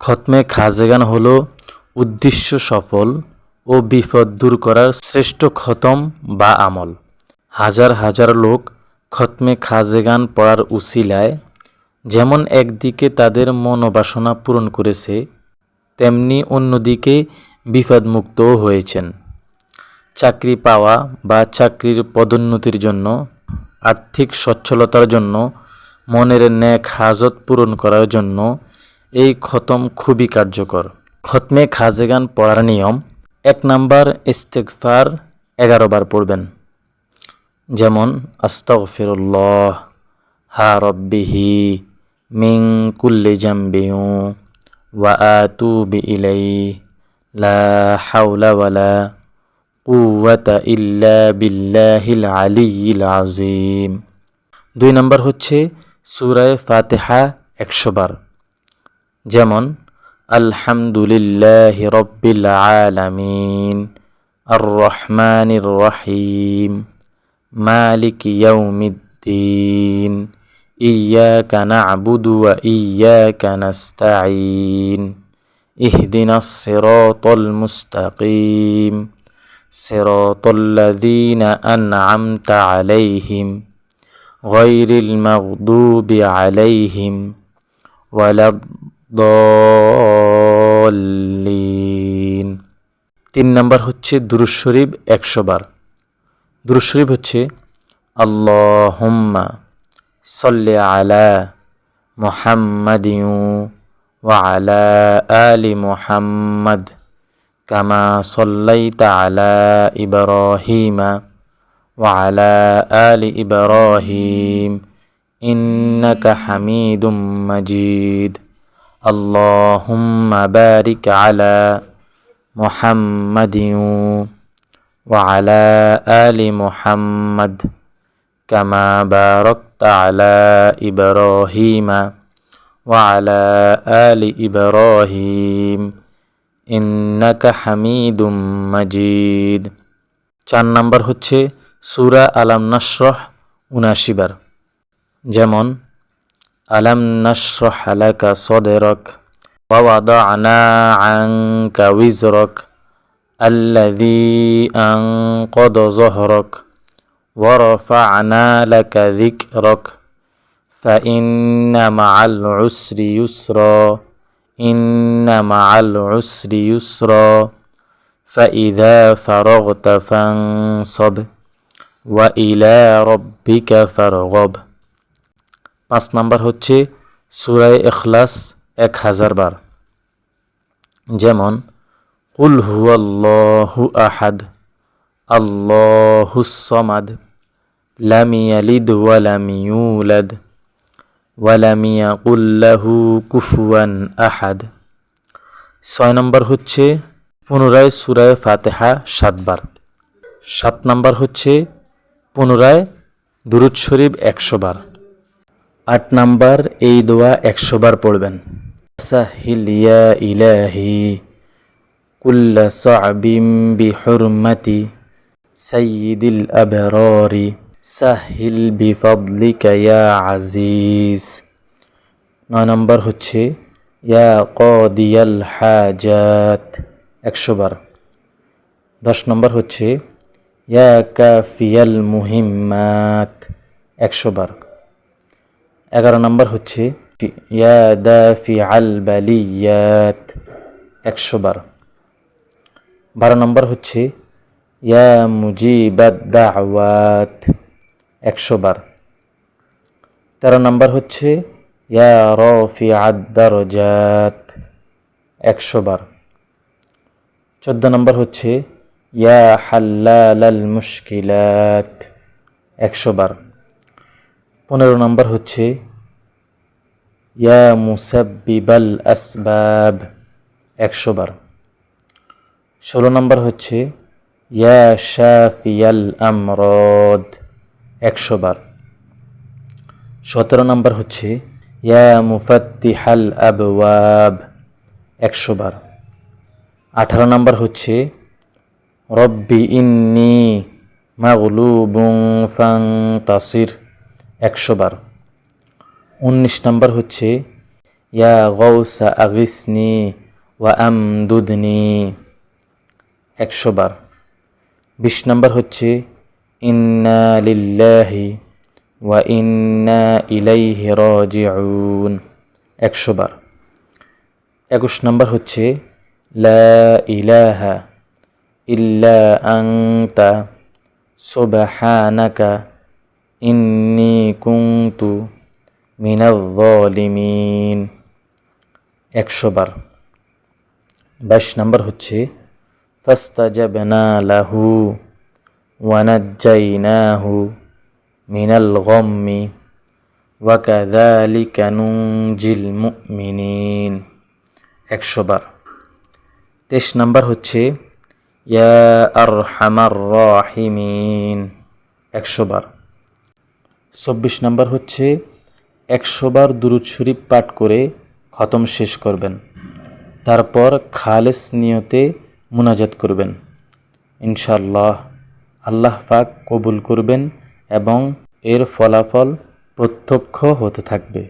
খতমে খাজেগান হলো উদ্দেশ্য সফল ও বিপদ দূর করার শ্রেষ্ঠ খতম বা আমল। হাজার হাজার লোক খতমে খাজেগান পড়ার উসিলায় যেমন একদিকে তাদের মনোবাসনা পূরণ করেছে, তেমনি অন্যদিকে বিপদমুক্তও হয়েছেন। চাকরি পাওয়া বা চাকরির পদোন্নতির জন্য, আর্থিক সচ্ছলতার জন্য, মনের নেক হাজত পূরণ করার জন্য এই খতম খুবই কার্যকর। খতমে খাজেগান পড়ার নিয়ম: 1 নাম্বার, ইস্তেগফার 11 বার পড়বেন। যেমন আস্তাগফিরুল্লাহ হা রব্বিহি মিন কুল্লি জামবিন ওয়া আতুবু ইলাইহি লা হাওলা ওয়ালা কুওয়াতা ইল্লা বিল্লাহিল আলিয়্যিল আযীম। 2 নাম্বার হচ্ছে সূরা ফাতিহা 100 বার। যেমন আলহামদুলিল্লাহি রাব্বিল আলামিন আর রহমানির রহিম মালিকি ইয়াউমিদ্দিন ইয়্যাকা না'বুদু ওয়া ইয়্যাকা নাস্তাঈন ইহদিনাস সিরাতাল মুস্তাকিম সিরাতাল্লাযীনা আন'আমতা আলাইহিম গায়রিল মাগদুবি আলাইহিম ওয়ালাদ-দাল্লিন। 3 নাম্বার হচ্ছে দুরূদ শরীফ 100 বার। দুরূদ শরীফ হচ্ছে আল্লাহুম্মা সাল্লি আলা মুহাম্মাদিন ওয়া আলা আলি মুহাম্মাদ কামা সাল্লাইতা আলা ইব্রাহিমা ওয়া আলা আলি ইব্রাহিম ইন্নাকা হামিদুম মাজিদ। আল্লাহুম্মা বারিক আলা মুহাম্মাদিন ওয়া আলা আলি মুহাম্মাদ কামা বারাকতা আলা ইব্রাহিমা ওয়া আলা আলি ইব্রাহিম ইন্নাকা হামিদুম মাজিদ। 4 নাম্বার হচ্ছে সূরা আলাম নাশরাহ 79 বার। যেমন আলাম নাশরাহ লাকা সাদরাক ওয়া ওয়াদা'না আনকা উযরাক আল্লাযী আনকাযা যহরাক ওয়া রাফা'না লাকা যিকরাক ফাইন্না মা'আল উসরি ইউসরা ইন্না মা'আল উসরি ইউসরা ফাইযা ফারাগতা ফানসাব ওয়া ইলা রাব্বিকা ফারগাব। 5 নাম্বার হচ্ছে সূরা ইখলাস 1000 বার। যেমন কুল হুয়াল্লাহু আহাদ আল্লাহুস সামাদ লাম ইয়ালিদ ওয়া লাম ইউলাদ ওয়া লাম ইয়াকুল লাহু কুফুয়ান আহাদ। 6 নাম্বার হচ্ছে পুনরায় সূরা ফাতিহা 7 বার। 7 নাম্বার হচ্ছে পুনরায় দুরূদ শরীফ 100 বার। 8 নাম্বার এই দোয়া 100 বার পড়বেন। সাহিল ইয়া ইলাহি কুল্লা সা'বিন বিহুরমাতি সাইয়্যিদিল আবরারি সাহিল বিফাদলিকা ইয়া আজিজ। 9 নাম্বার হচ্ছে ইয়া কাদিয়াল হাজাত 100 বার। 10 নাম্বার হচ্ছে ইয়া কাফিয়াল মুহিম্মাত 100 বার। 11 নাম্বার হচ্ছে ইয়া দাফিআল বালিয়াত 100 বার। 12 নাম্বার হচ্ছে ইয়া মুজিবাদ দাওয়াত 100 বার। 13 নাম্বার হচ্ছে ইয়া রাফিআদ দারাজাত 100 বার। 14 নাম্বার হচ্ছে ইয়া হাল্লালাল মুশকিলাত 100 বার। 15 নাম্বার হচ্ছে ইয়া মুসাব্বিবাল আসবাব 100 বার। 16 নাম্বার হচ্ছে ইয়া শাফিয়াল আমরাদ 100 বার। 17 নাম্বার হচ্ছে ইয়া মুফাত্তিহাল আবওয়াব 100 বার। 18 নাম্বার হচ্ছে রব্বি ইন্নী মাগলুবুন ফান্তাসির 100 বার। 19 নাম্বার হচ্ছে ইয়া গাউসা আগিসনি ওয়া আমদুদনি 100 বার। 20 নম্বর হচ্ছে ইন্না লিল্লাহি ওয়া ইন্না ইলাইহি রাজিউন 100 বার। 21 নম্বর হচ্ছে লা ইলাহা ইল্লা আনতা সুবহানাকা ইন্নী কুনতু মিনাজ জালিমিন 100 বার। 22 নম্বর হচ্ছে ফাস্তাজাবনা লাহু ওয়া নাজ্জাইনাহু মিনাল গাম্মি ওয়া কাযালিকা নুনজিল মুমিনিন 100 বার। 23 নম্বর হচ্ছে ইয়া আরহামার রাহিমিন 100 বার। 24 নম্বর হচ্ছে 100 বার দুরূদ শরীফ পাঠ করে খতম শেষ করবেন, তারপর খালেস নিয়তে মুনাজাত করবেন। ইনশাআল্লাহ আল্লাহ পাক কবুল করবেন এবং এর ফলাফল প্রত্যক্ষ হতে থাকবে।